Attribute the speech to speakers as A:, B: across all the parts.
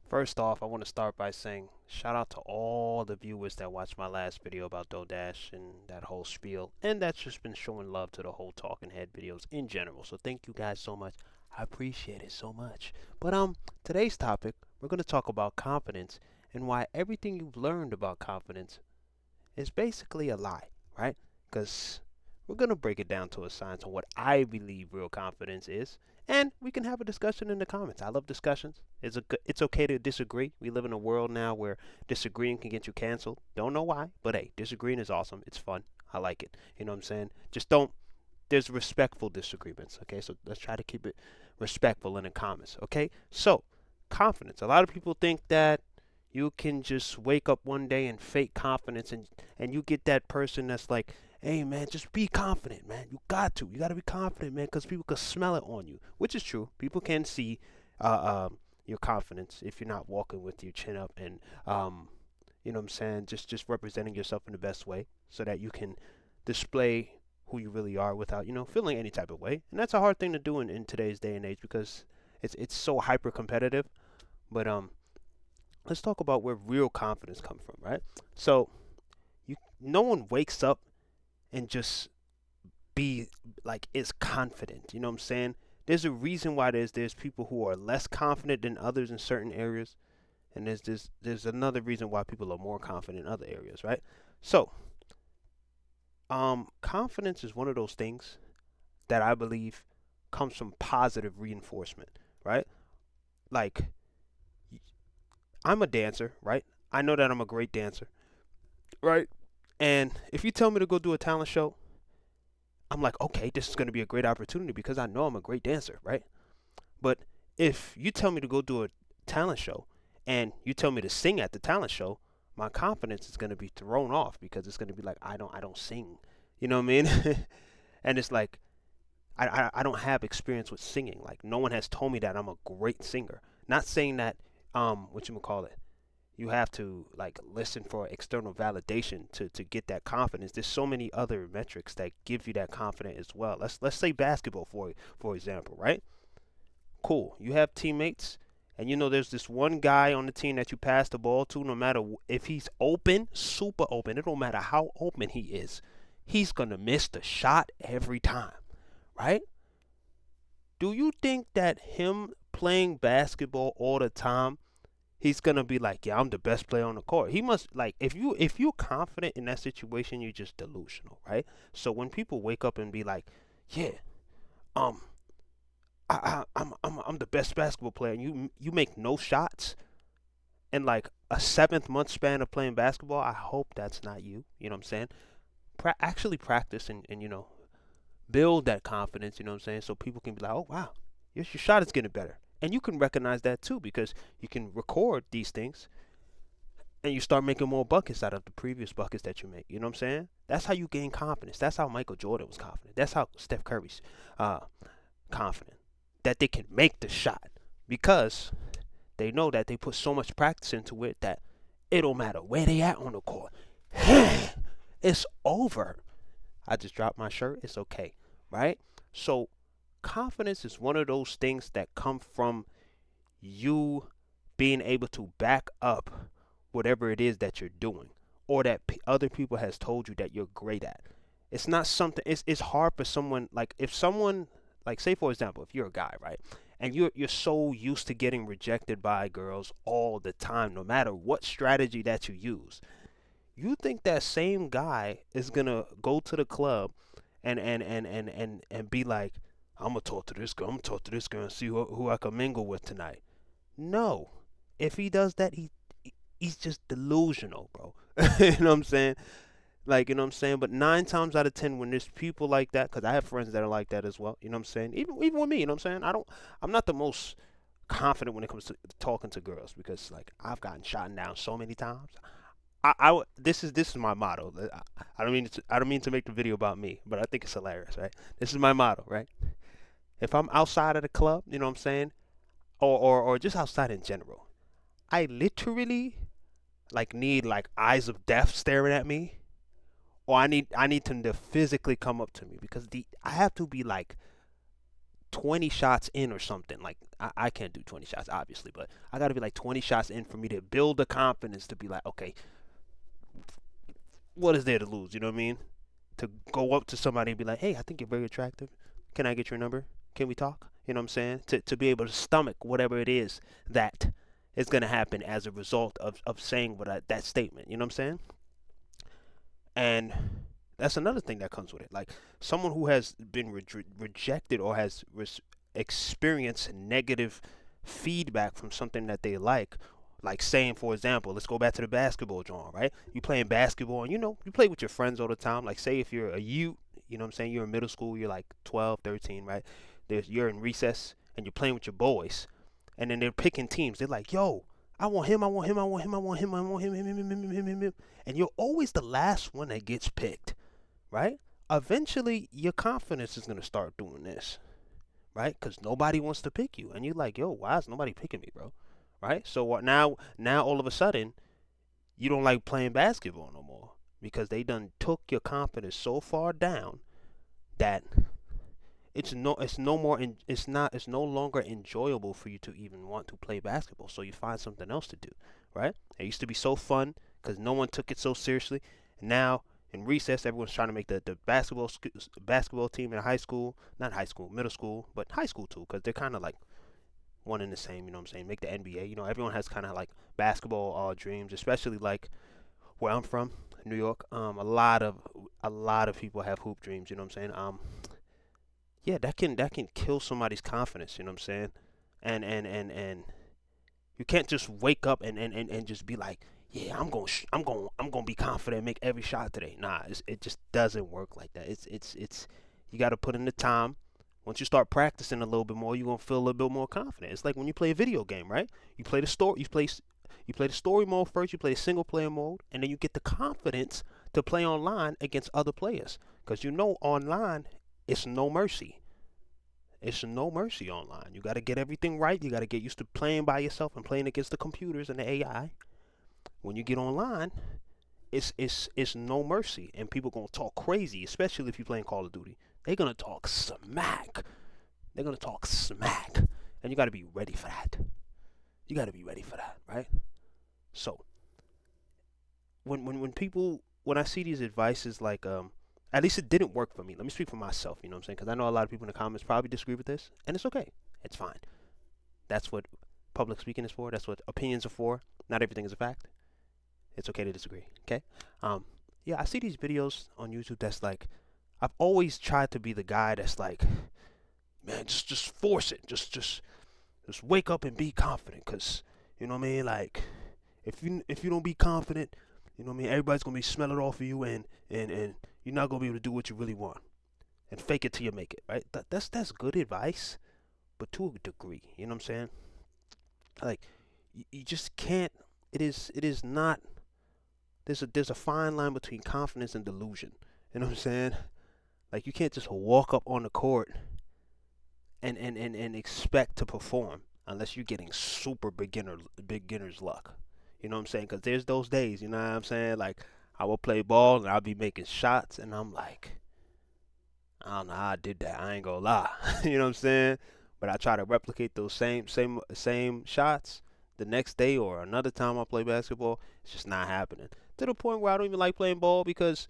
A: First off, I want to start by saying shout out to all the viewers that watched my last video about DoDash and that whole spiel, and that's just been showing love to the whole talking head videos in general. So thank you guys so much. I appreciate it so much. But today's topic, we're going to talk about confidence and why everything you've learned about confidence is basically a lie, right? Because we're going to break it down to a science on what I believe real confidence is, and we can have a discussion in the comments. I love discussions. It's okay to disagree. We live in a world now where disagreeing can get you canceled. Don't know why, but hey, disagreeing is awesome. It's fun. I like it. You know what I'm saying? Just don't. There's respectful disagreements. Okay, so let's try to keep it respectful in the comments. Okay, so confidence. A lot of people think that you can just wake up one day and fake confidence, and you get that person that's like, hey man, just be confident, man. You got to be confident, man, because people can smell it on you, which is true. People can see your confidence if you're not walking with your chin up and you know what I'm saying, just representing yourself in the best way so that you can display who you really are without feeling any type of way. And that's a hard thing to do in today's day and age because it's so hyper competitive. But let's talk about where real confidence comes from, right? So no one wakes up and just be like is confident. You know what I'm saying? There's a reason why there's people who are less confident than others in certain areas, and there's another reason why people are more confident in other areas, right? So, confidence is one of those things that I believe comes from positive reinforcement, right? Like I'm a dancer, right? I know that I'm a great dancer, right? And if you tell me to go do a talent show, I'm like, okay, this is going to be a great opportunity because I know I'm a great dancer, right? But if you tell me to go do a talent show and you tell me to sing at the talent show, my confidence is going to be thrown off because it's going to be like I don't sing. You know what I mean? And it's like I don't have experience with singing. Like no one has told me that I'm a great singer. Not saying that what you call it, you have to like listen for external validation to get that confidence. There's so many other metrics that give you that confidence as well. Let's say basketball for example, right? Cool. You have teammates, and there's this one guy on the team that you pass the ball to. No matter if he's open, super open, it don't matter how open he is, he's gonna miss the shot every time, right? Do you think that him playing basketball all the time, he's gonna be like, yeah, I'm the best player on the court? He must like if you're confident in that situation, you're just delusional, right? So when people wake up and be like, yeah, um, I'm the best basketball player, and you make no shots in like a 7 month span of playing basketball, I hope that's not you. You know what I'm saying? Actually practice and build that confidence. You know what I'm saying? So people can be like, oh wow, your shot is getting better, and you can recognize that too because you can record these things and you start making more buckets out of the previous buckets that you make. You know what I'm saying? That's how you gain confidence. That's how Michael Jordan was confident. That's how Steph Curry's uh, confident that they can make the shot because they know that they put so much practice into it that it don't matter where they at on the court. It's over. I just dropped my shirt. It's okay, right? So confidence is one of those things that come from you being able to back up whatever it is that you're doing or that other people has told you that you're great at. It's not something. It's hard for someone like if someone like say for example if you're a guy, right, and you're so used to getting rejected by girls all the time, no matter what strategy that you use. You think that same guy is gonna go to the club and be like, I'm gonna talk to this girl, I'm gonna talk to this girl and see who I can mingle with tonight. No. If he does that, he's just delusional, bro. You know what I'm saying? Like, you know what I'm saying? But 9 times out of 10, when there's people like that, because I have friends that are like that as well, you know what I'm saying? Even with me, you know what I'm saying? I'm not the most confident when it comes to talking to girls because, like, I've gotten shot down so many times. This is my motto. I don't mean to make the video about me, but I think it's hilarious, right? This is my motto, right? If I'm outside of the club, you know what I'm saying, or just outside in general, I literally like need like eyes of death staring at me, or I need them to physically come up to me because the I have to be like 20 shots in or something. Like I can't do 20 shots obviously, but I got to be like 20 shots in for me to build the confidence to be like, okay, what is there to lose? You know what I mean? To go up to somebody and be like, hey, I think you're very attractive. Can I get your number? Can we talk? You know what I'm saying? To be able to stomach whatever it is that is going to happen as a result of saying that statement. You know what I'm saying? And that's another thing that comes with it. Like someone who has been rejected or has experienced negative feedback from something that they like saying, for example, let's go back to the basketball drawing, right? You playing basketball and you play with your friends all the time. Like say if you're a you know what I'm saying, you're in middle school, you're like 12, 13, right? You're in recess and you're playing with your boys, and then they're picking teams. They're like, yo, I want him, I want him, I want him, I want him, I want him, him. And you're always the last one that gets picked, right? Eventually, your confidence is going to start doing this, right? Because nobody wants to pick you. And you're like, yo, why is nobody picking me, bro? Right? So what now all of a sudden, you don't like playing basketball no more because they done took your confidence so far down that it's no longer enjoyable for you to even want to play basketball. So you find something else to do, right? It used to be so fun because no one took it so seriously. And now in recess, everyone's trying to make the basketball team in high school, not high school, middle school, but high school too, because they're kind of like one and the same. You know what I'm saying? Make the NBA. You know, everyone has kind of like basketball dreams, especially like where I'm from, New York. A lot of people have hoop dreams. You know what I'm saying? Yeah, that can kill somebody's confidence. You know what I'm saying? And you can't just wake up and just be like, yeah, I'm gonna be confident and make every shot today. Nah, it just doesn't work like that. It's you got to put in the time. Once you start practicing a little bit more, you're gonna feel a little bit more confident. It's like when you play a video game, right? You play the story. You play the story mode first. You play the single player mode, and then you get the confidence to play online against other players. Because you know online, it's no mercy. It's no mercy online. You got to get everything right. You got to get used to playing by yourself and playing against the computers and the AI. When you get online, it's no mercy, and people gonna talk crazy, especially if you're playing Call of Duty. They're gonna talk smack. They're gonna talk smack, and you got to be ready for that. You got to be ready for that, right? So when I see these advices like at least it didn't work for me. Let me speak for myself. You know what I'm saying? Because I know a lot of people in the comments probably disagree with this, and it's okay. It's fine. That's what public speaking is for. That's what opinions are for. Not everything is a fact. It's okay to disagree. Okay. Yeah, I see these videos on YouTube that's like, I've always tried to be the guy that's like, man, just force it. Just wake up and be confident. Cause you know what I mean. Like, if you don't be confident, you know what I mean. Everybody's gonna be smelling off of you, and you're not gonna be able to do what you really want. And fake it till you make it. Right. That's good advice, but to a degree. You know what I'm saying? Like, you just can't. It is not. There's a fine line between confidence and delusion. You know what I'm saying? Like you can't just walk up on the court and expect to perform unless you're getting super beginner's luck. You know what I'm saying? Because there's those days, you know what I'm saying? Like I will play ball and I'll be making shots and I'm like, I don't know how I did that. I ain't gonna lie. You know what I'm saying? But I try to replicate those same shots the next day or another time I play basketball. It's just not happening. To the point where I don't even like playing ball because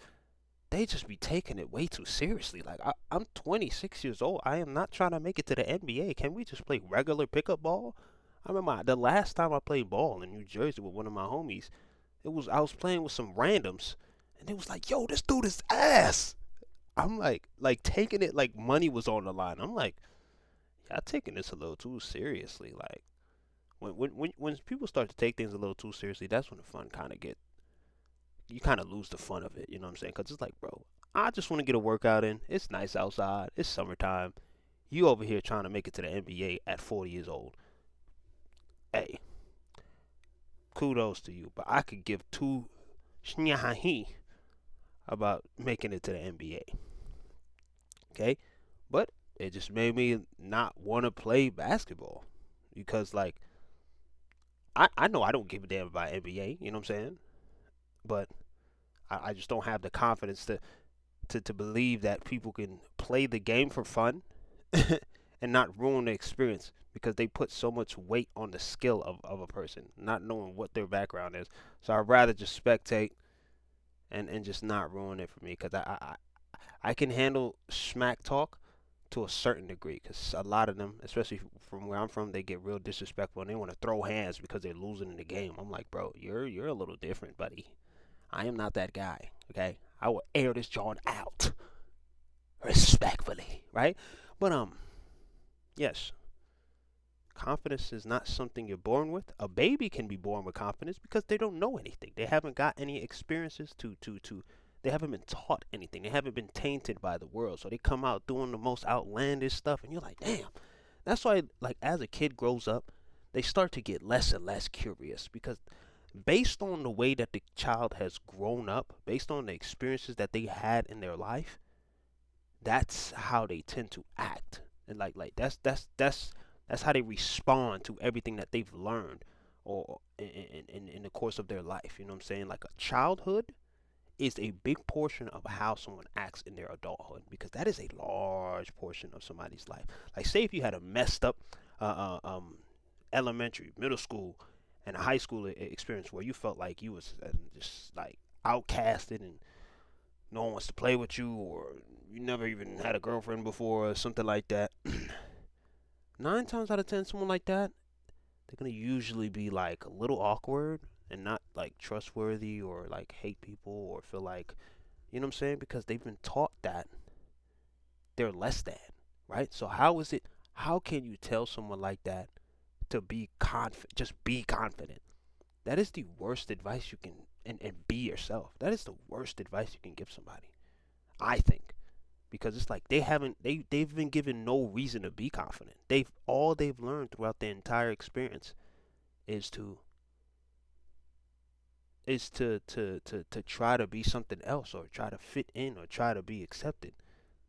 A: they just be taking it way too seriously. Like I'm 26 years old. I am not trying to make it to the NBA. Can we just play regular pickup ball? I remember the last time I played ball in New Jersey with one of my homies. I was playing with some randoms, and it was like, "Yo, this dude is ass." I'm like taking it like money was on the line. I'm like, y'all taking this a little too seriously. Like when people start to take things a little too seriously, that's when the fun kind of get. You kind of lose the fun of it. You know what I'm saying? Because it's like, bro, I just want to get a workout in. It's nice outside. It's summertime. You over here trying to make it to the NBA at 40 years old. Hey, kudos to you. But I could give two shnyahi about making it to the NBA. Okay? But it just made me not want to play basketball. Because, like, I know I don't give a damn about NBA. You know what I'm saying? But I just don't have the confidence to believe that people can play the game for fun and not ruin the experience because they put so much weight on the skill of a person, not knowing what their background is. So I'd rather just spectate and just not ruin it for me because I can handle smack talk to a certain degree because a lot of them, especially from where I'm from, they get real disrespectful and they want to throw hands because they're losing in the game. I'm like, bro, you're a little different, buddy. I am not that guy. Okay, I will air this joint out respectfully, right? But yes, confidence is not something you're born with. A baby can be born with confidence because they don't know anything. They haven't got any experiences to they haven't been taught anything. They haven't been tainted by the world. So they come out doing the most outlandish stuff and you're like, "Damn." That's why like as a kid grows up, they start to get less and less curious because based on the way that the child has grown up, based on the experiences that they had in their life, that's how they tend to act. And like that's how they respond to everything that they've learned or in the course of their life. You know what I'm saying? Like a childhood is a big portion of how someone acts in their adulthood because that is a large portion of somebody's life. Like, say if you had a messed up elementary, middle school, and a high school experience where you felt like you was just like outcasted and no one wants to play with you, or you never even had a girlfriend before, or something like that. 9 times out of 10, someone like that, they're gonna usually be like a little awkward and not like trustworthy or like hate people or feel like, you know what I'm saying? Because they've been taught that they're less than, right? So how is it? How can you tell someone like that to be confident? Just be confident. That is the worst advice you can, and be yourself. That is the worst advice you can give somebody, I think, because it's like they've been given no reason to be confident. They've learned throughout their entire experience is to try to be something else or try to fit in or try to be accepted.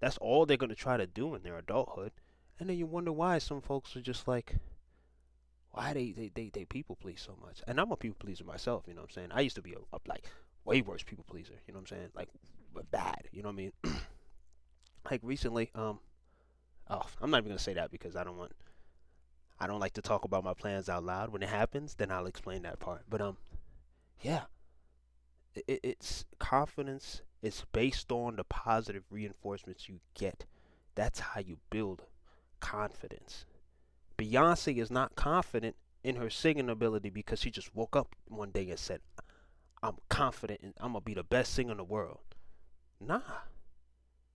A: That's all they're gonna try to do in their adulthood, and then you wonder why some folks are just like, why they people please so much. And I'm a people pleaser myself. You know what I'm saying? I used to be a like way worse people pleaser. You know what I'm saying? Like bad. You know what I mean? Like recently, oh, I'm not even gonna say that because I don't like to talk about my plans out loud. When it happens, then I'll explain that part. But yeah, it's confidence. It's based on the positive reinforcements you get. That's how you build confidence. Beyonce is not confident in her singing ability because she just woke up one day and said, "I'm confident and I'm gonna be the best singer in the world." Nah,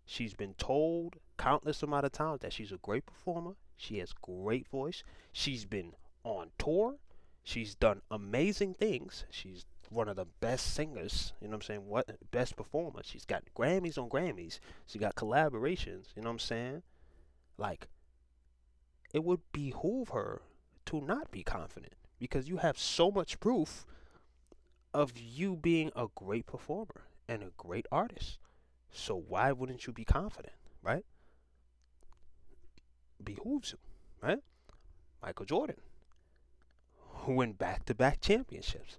A: she's been told countless amount of times that she's a great performer. She has great voice. She's been on tour. She's done amazing things. She's one of the best singers, you know what I'm saying? What best performer? She's got Grammys on Grammys. She got collaborations, you know what I'm saying? Like it would behoove her to not be confident because you have so much proof of you being a great performer and a great artist. So why wouldn't you be confident, right? Behooves you, right? Michael Jordan, who win back-to-back championships,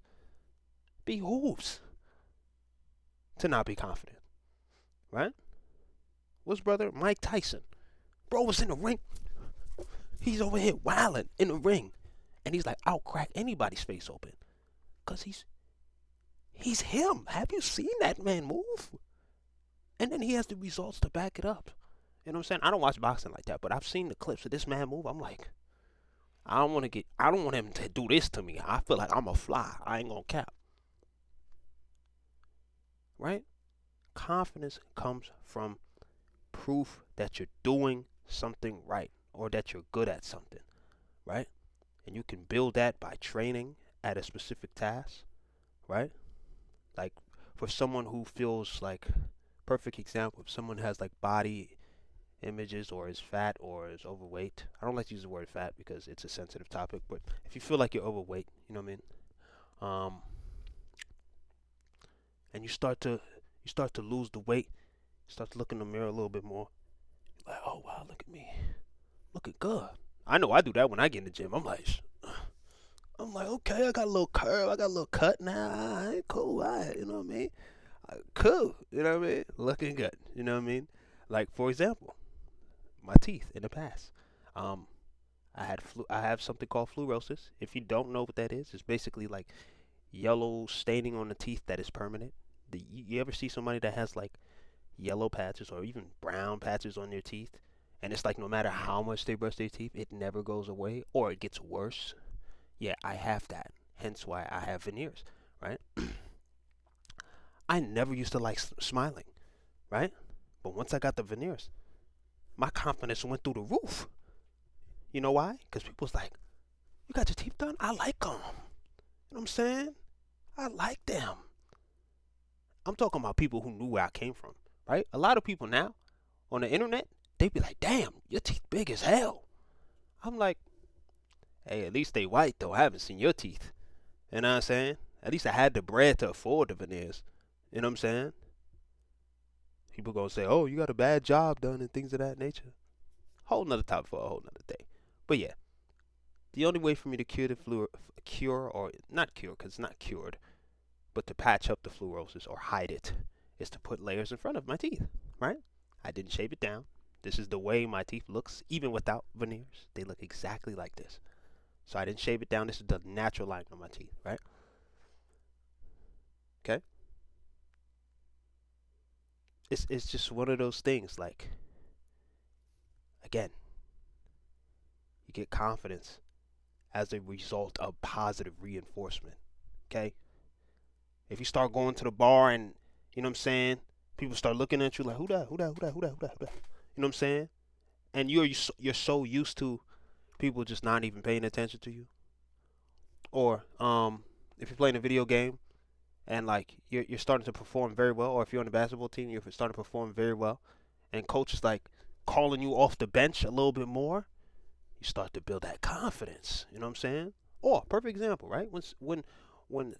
A: behooves to not be confident, right? What's brother Mike Tyson? Bro was in the ring. He's over here wilding in the ring, and he's like, "I'll crack anybody's face open," cause he's him. Have you seen that man move? And then he has the results to back it up. You know what I'm saying? I don't watch boxing like that, but I've seen the clips of this man move. I'm like, I don't want him to do this to me. I feel like I'm a fly. I ain't gonna cap. Right? Confidence comes from proof that you're doing something right or that you're good at something, right? And you can build that by training at a specific task, right? Like for someone who feels like perfect example, if someone has like body images or is fat or is overweight. I don't like to use the word fat because it's a sensitive topic, but if you feel like you're overweight, you know what I mean? Um and you start to lose the weight, you start to look in the mirror a little bit more. Like, oh wow, look at me. Looking good. I know I do that when I get in the gym. I'm like, okay, I got a little curve, I got a little cut now. All right, cool, all right, you know what I mean? Cool, you know what I mean? Looking good, you know what I mean? Like for example, my teeth in the past. Um, I have something called fluorosis. If you don't know what that is, it's basically like yellow staining on the teeth that is permanent. You ever see somebody that has like yellow patches or even brown patches on their teeth, and it's like no matter how much they brush their teeth, it never goes away or it gets worse? Yeah, I have that. Hence why I have veneers, right? I never used to like smiling, right? But once I got the veneers, my confidence went through the roof. You know why? Because people's like, "You got your teeth done? I like them." You know what I'm saying? I like them. I'm talking about people who knew where I came from, right? A lot of people now on the internet, they be like, "Damn, your teeth big as hell." I'm like, "Hey, at least they white though. I haven't seen your teeth." You know what I'm saying? At least I had the bread to afford the veneers. You know what I'm saying? People gonna say, "Oh, you got a bad job done," and things of that nature. Whole nother topic for a whole nother day. But yeah, the only way for me to cure or not cure, because it's not cured, but to patch up the fluorosis or hide it, is to put layers in front of my teeth, right? I didn't shave it down. This is the way my teeth looks, even without veneers. They look exactly like this. So I didn't shave it down. This is the natural line of my teeth, right? Okay. It's just one of those things. Like again, you get confidence as a result of positive reinforcement. Okay. If you start going to the bar and you know what I'm saying, people start looking at you like who that, who that, who that, who that, who that, who that. You know what I'm saying? And you're so used to people just not even paying attention to you. Or if you're playing a video game and like you're starting to perform very well, or if you're on the basketball team, you're starting to perform very well, and coach is like calling you off the bench a little bit more, you start to build that confidence. You know what I'm saying? Or perfect example, right? When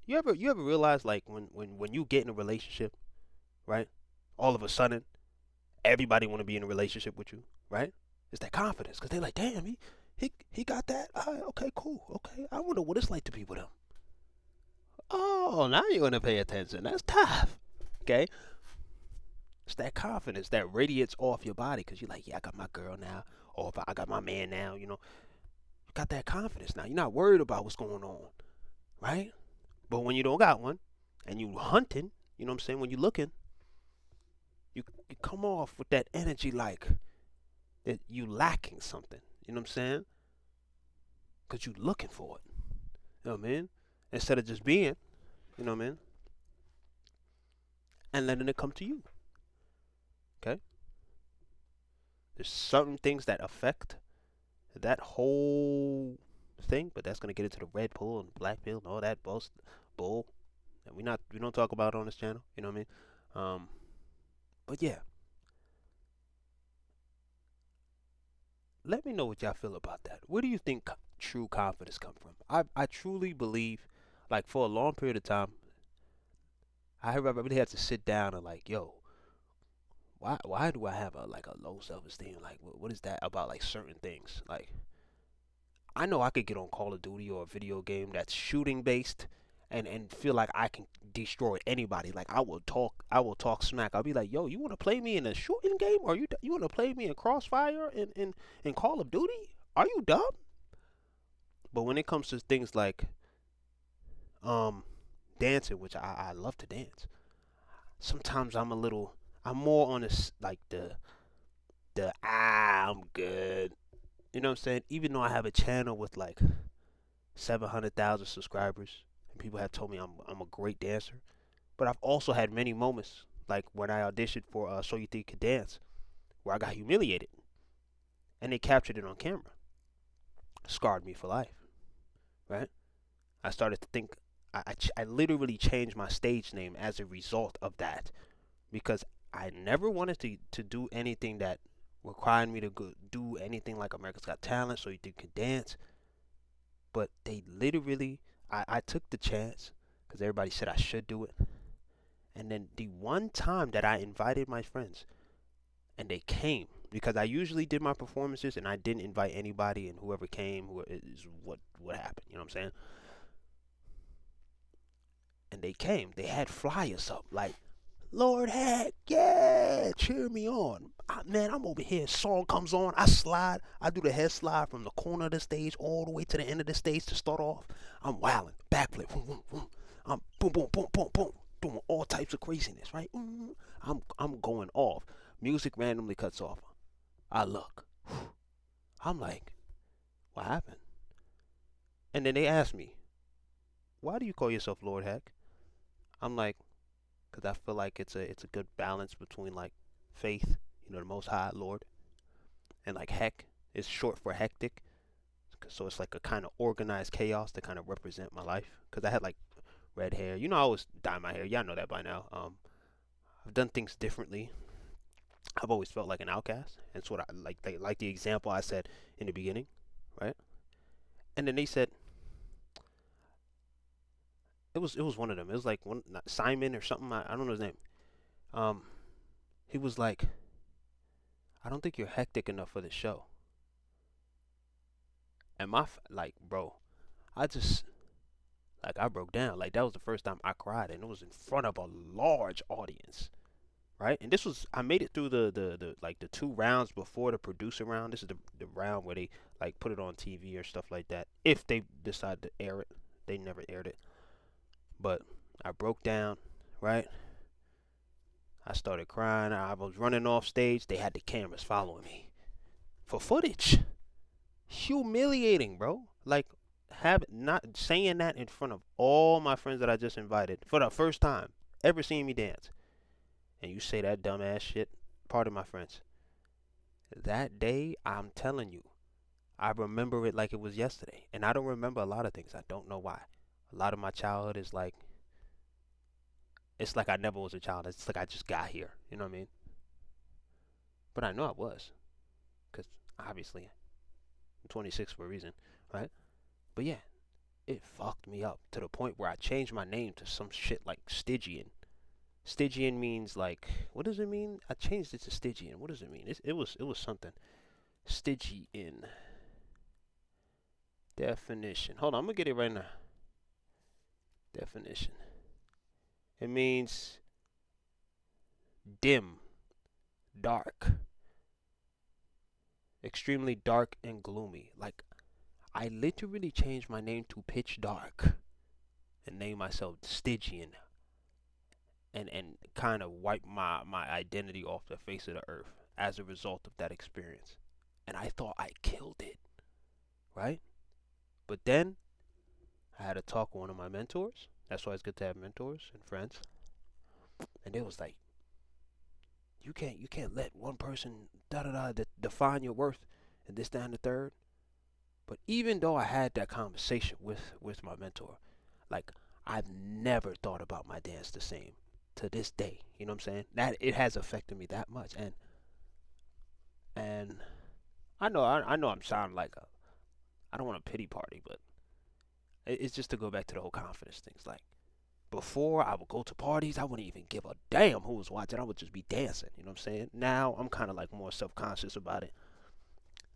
A: you ever realize like when you get in a relationship, right? All of a sudden, everybody want to be in a relationship with you, right? It's that confidence because they're like, damn, he got that. Okay, cool. Okay, I wonder what it's like to be with him. Oh, now you're gonna pay attention. That's tough. Okay, it's that confidence that radiates off your body because you're like, yeah, I got my girl now, or if I got my man now. You got that confidence now. You're not worried about what's going on, right? But when you don't got one, and you hunting, you know what I'm saying? When you looking, you come off with that energy like that you lacking something. You know what I'm saying? Because you looking for it. You know what I mean? Instead of just being, you know what I mean? And letting it come to you. Okay? There's certain things that affect that whole thing, but that's gonna get into the red pill and black pill and all that bull that we don't talk about on this channel. You know what I mean? Um, but yeah, let me know what y'all feel about that. Where do you think true confidence come from? I truly believe, like for a long period of time, I really had to sit down and like, yo, why do I have a low self esteem? Like, what is that about? Like certain things. Like, I know I could get on Call of Duty or a video game that's shooting based, and feel like I can destroy anybody. Like I will talk smack. I'll be like, yo, you want to play me in a shooting game, or you want to play me in Crossfire in Call of Duty? Are you dumb? But when it comes to things like um dancing, which I love to dance, sometimes I'm more on this like I'm good. You know what I'm saying? Even though I have a channel with like 700,000 subscribers, and people have told me I'm a great dancer, but I've also had many moments like when I auditioned for So You Think You Could Dance, where I got humiliated, and they captured it on camera. Scarred me for life, right? I started to think. I literally changed my stage name as a result of that because I never wanted to do anything that required me to do anything like America's Got Talent, So You Think You Could Dance. But they literally, I took the chance because everybody said I should do it. And then the one time that I invited my friends and they came, because I usually did my performances and I didn't invite anybody, and whoever came is what happened. You know what I'm saying? And they came. They had flyers up like, Lord Heck, yeah, cheer me on. Man, I'm over here. Song comes on. I slide. I do the head slide from the corner of the stage all the way to the end of the stage to start off. I'm wilding. Backflip. Boom, boom, boom. I'm boom, boom, boom, boom, boom. Doing all types of craziness, right? I'm going off. Music randomly cuts off. I look. I'm like, what happened? And then they ask me, why do you call yourself Lord Heck? I'm like, because I feel like it's a good balance between like faith, the Most High Lord, and like heck is short for hectic. So it's like a kind of organized chaos to kind of represent my life. Because I had like red hair. I always dye my hair. Y'all know that by now. I've done things differently. I've always felt like an outcast. And it's what I like the example I said in the beginning, right? And then they said it was one of them. It was like one Simon or something. I don't know his name. Um, he was like, I don't think you're hectic enough for the show. And like, bro, I just like I broke down. Like that was the first time I cried, and it was in front of a large audience, right? And this was I made it through the like the 2 rounds before the producer round. This is the round where they like put it on TV or stuff like that. If they decide to air it, they never aired it. But I broke down, right? I started crying. I was running off stage. They had the cameras following me for footage. Humiliating, bro. Like not saying that in front of all my friends that I just invited for the first time ever seeing me dance, and you say that dumbass shit. Pardon my French. That day, I'm telling you, I remember it like it was yesterday, and I don't remember a lot of things. I don't know why. A lot of my childhood is like it's like I never was a child. It's like I just got here. You know what I mean? But I know I was, because obviously I'm 26 for a reason, right? But yeah, it fucked me up to the point where I changed my name to some shit like Stygian. Stygian means like what does it mean? I changed it to Stygian. What does it mean? It was something. Stygian definition. Hold on, I'm gonna get it right now. Definition. It means dim, dark, extremely dark and gloomy. Like I literally changed my name to pitch dark and named myself Stygian and kind of wipe my identity off the face of the earth as a result of that experience. And I thought I killed it, right? But then I had a talk with one of my mentors. That's why it's good to have mentors and friends. And they was like, you can't let one person define your worth and this, that, and the third. But even though I had that conversation with my mentor, like I've never thought about my dance the same to this day. You know what I'm saying? That it has affected me that much, and I know I'm sounding like I don't want a pity party, but it's just to go back to the whole confidence things. Like before, I would go to parties, I wouldn't even give a damn who was watching. I would just be dancing. You know what I'm saying? Now I'm kind of like more self conscious about it.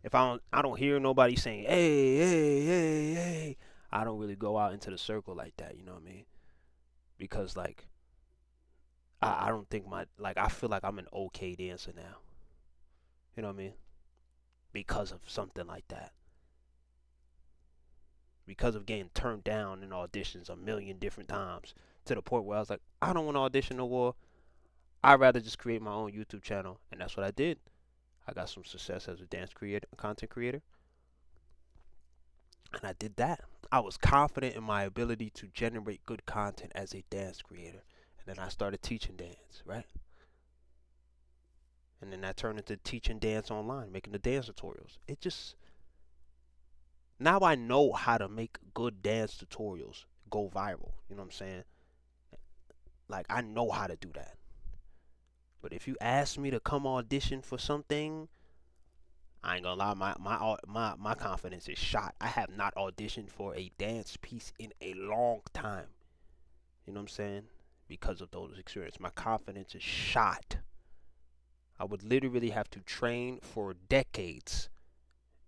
A: If I don't hear nobody saying hey hey hey hey, I don't really go out into the circle like that. You know what I mean? Because like I don't think I feel like I'm an okay dancer now. You know what I mean? Because of something like that. Because of getting turned down in auditions a million different times to the point where I was like, I don't want to audition no more. I'd rather just create my own YouTube channel, and that's what I did. I got some success as a dance creator, content creator, and I did that. I was confident in my ability to generate good content as a dance creator, and then I started teaching dance, right? And then that turned into teaching dance online, making the dance tutorials. It just now I know how to make good dance tutorials go viral. You know what I'm saying? Like I know how to do that. But if you ask me to come audition for something, I ain't gonna lie, my confidence is shot. I have not auditioned for a dance piece in a long time. You know what I'm saying? Because of those experiences, my confidence is shot. I would literally have to train for decades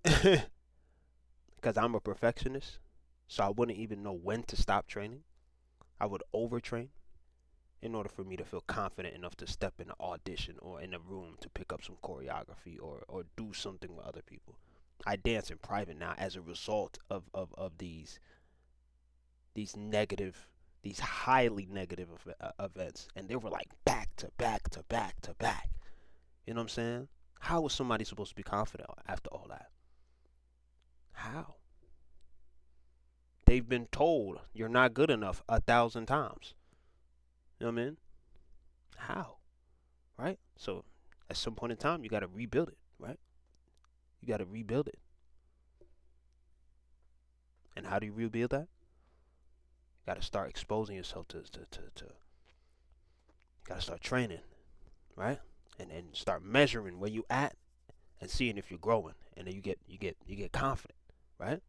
A: because I'm a perfectionist. So I wouldn't even know when to stop training. I would overtrain. in order for me to feel confident enough to step in an audition or in a room to pick up some choreography or do something with other people. I dance in private now as a result of these negative, these highly negative events. And they were like back to back to back to back. You know what I'm saying? How was somebody supposed to be confident after all that? How? They've been told you're not good enough 1,000 times. You know what I mean? How? Right? So at some point in time, you got to rebuild it, right? You got to rebuild it. And how do you rebuild that? You got to start exposing yourself to got to start training, right? And then start measuring where you at and seeing if you're growing. And then you get confident, right?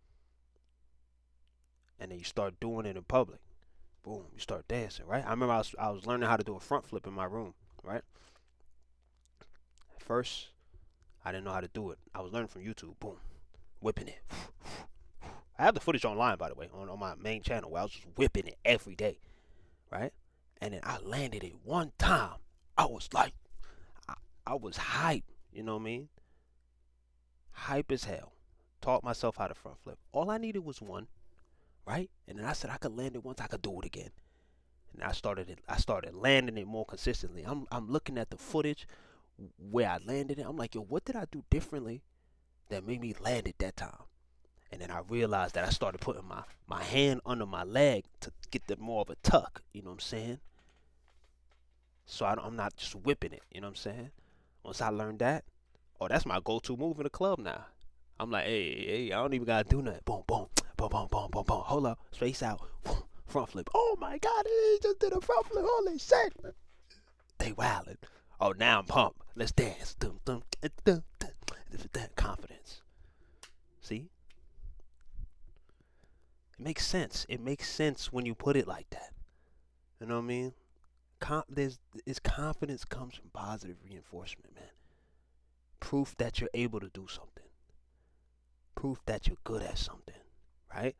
A: And then you start doing it in public. Boom, you start dancing, right? I remember I was learning how to do a front flip in my room, right? At first, I didn't know how to do it. I was learning from YouTube. Boom, whipping it. I have the footage online, by the way, on my main channel where I was just whipping it every day, right? And then I landed it one time. I was like, I was hype, you know what I mean? Hype as hell. Taught myself how to front flip. All I needed was one, right? And then I said I could land it once, I could do it again. And I started landing it more consistently. I'm looking at the footage where I landed it. I'm like, yo, what did I do differently that made me land it that time? And then I realized that I started putting my hand under my leg to get the more of a tuck, you know what I'm saying? So I'm not just whipping it, you know what I'm saying? Once I learned that, oh, that's my go-to move in the club now. I'm like, hey, I don't even gotta do nothing. Boom, boom, boom, boom, boom, boom, boom. Hold up, space out, front flip. Oh my God, he just did a front flip. Holy shit! They wildin'. Oh, now I'm pumped. Let's dance. Dum, dum, dum, dum, dum. Confidence. See? It makes sense. It makes sense when you put it like that. You know what I mean? Confidence comes from positive reinforcement, man. Proof that you're able to do something. Proof that you're good at something, right?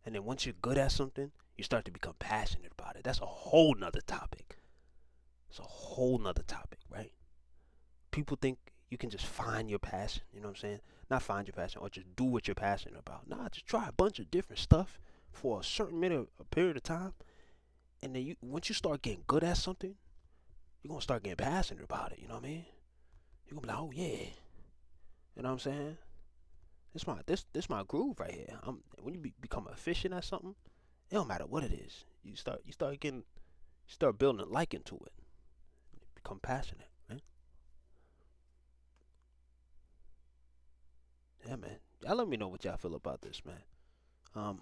A: And then once you're good at something, you start to become passionate about it. That's a whole nother topic. It's a whole nother topic, right? People think you can just find your passion, you know what I'm saying? Not find your passion or just do what you're passionate about. Nah, just try a bunch of different stuff for a certain period of time. And then once you start getting good at something, you're going to start getting passionate about it, you know what I mean? You're going to be like, oh yeah. You know what I'm saying? This my groove right here. When you become efficient at something, it don't matter what it is. You start building a liking to it. You become passionate, right? Yeah, man. Y'all let me know what y'all feel about this, man. Y'all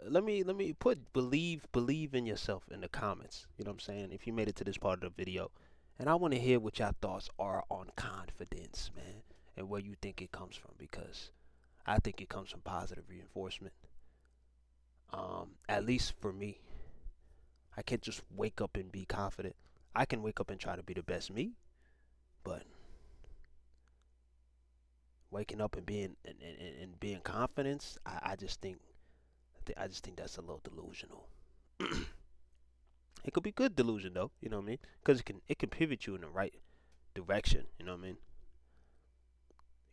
A: let me put believe in yourself in the comments. You know what I'm saying? If you made it to this part of the video, and I want to hear what y'all thoughts are on confidence, man, and where you think it comes from, because I think it comes from positive reinforcement. At least for me, I can't just wake up and be confident. I can wake up and try to be the best me, but waking up and being confident, I just think that's a little delusional. It could be good delusion though, you know what I mean? Because it can pivot you in the right direction, you know what I mean?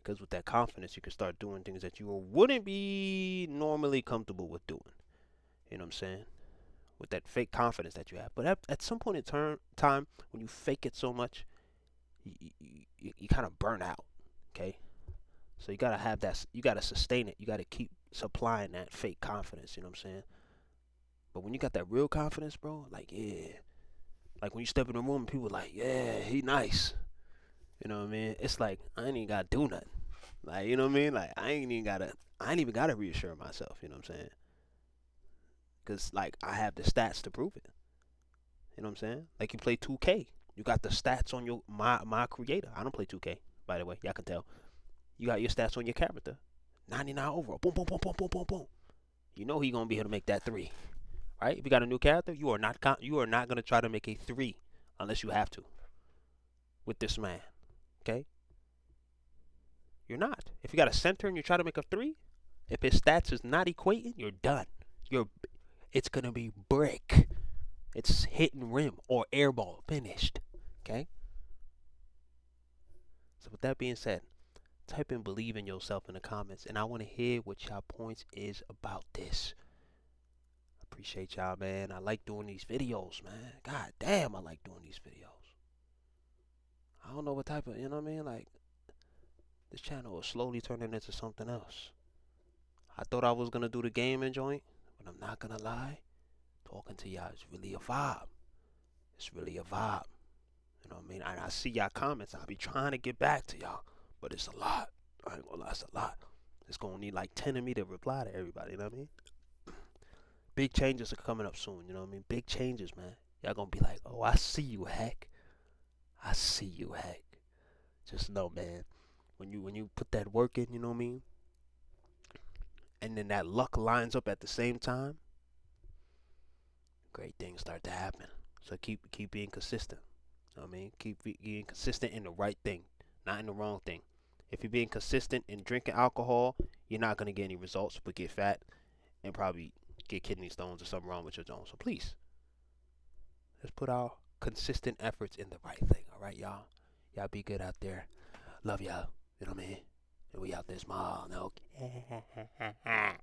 A: Because with that confidence, you can start doing things that you wouldn't be normally comfortable with doing. You know what I'm saying? With that fake confidence that you have. But at some point in time, when you fake it so much, you kind of burn out. Okay? So you gotta have that. You gotta sustain it. You gotta keep supplying that fake confidence. You know what I'm saying? But when you got that real confidence, bro, like yeah, like when you step in the room, and people like, yeah, he nice. You know what I mean? It's like I ain't even gotta do nothing. Like you know what I mean? Like I ain't even gotta reassure myself. You know what I'm saying? Cause like I have the stats to prove it. You know what I'm saying? Like you play 2K, you got the stats on your my creator. I don't play 2K, by the way. Y'all can tell. You got your stats on your character. 99 overall. Boom, boom, boom, boom, boom, boom, boom. You know he gonna be able to make that 3, right? If you got a new character, you are not gonna try to make a 3 unless you have to. With this man, okay? You're not. If you got a center and you try to make a 3, if his stats is not equating, you're done. You're it's gonna be brick. It's hitting rim or air ball. Finished. Okay? So with that being said, type in believe in yourself in the comments, and I want to hear what y'all points is about this. Appreciate y'all, man. I like doing these videos, man. God damn, I like doing these videos. I don't know what type of, you know what I mean? Like, this channel is slowly turning into something else. I thought I was gonna do the gaming joint, but I'm not gonna lie. Talking to y'all is really a vibe. It's really a vibe. You know what I mean? And I see y'all comments. I'll be trying to get back to y'all, but it's a lot. I ain't gonna lie, it's a lot. It's gonna need like 10 of me to reply to everybody. You know what I mean? Big changes are coming up soon. You know what I mean? Big changes, man. Y'all gonna be like, oh, I see you, Heck. I see you, Heck. Just know, man. When you put that work in, you know what I mean? And then that luck lines up at the same time, great things start to happen. So keep being consistent. You know what I mean? Keep being consistent in the right thing, not in the wrong thing. If you're being consistent in drinking alcohol, you're not gonna get any results, but get fat and probably get kidney stones or something wrong with your zone. So please, let's put our consistent efforts in the right thing. All right, y'all. Y'all be good out there. Love y'all. You know what I mean? And we out there small. Okay.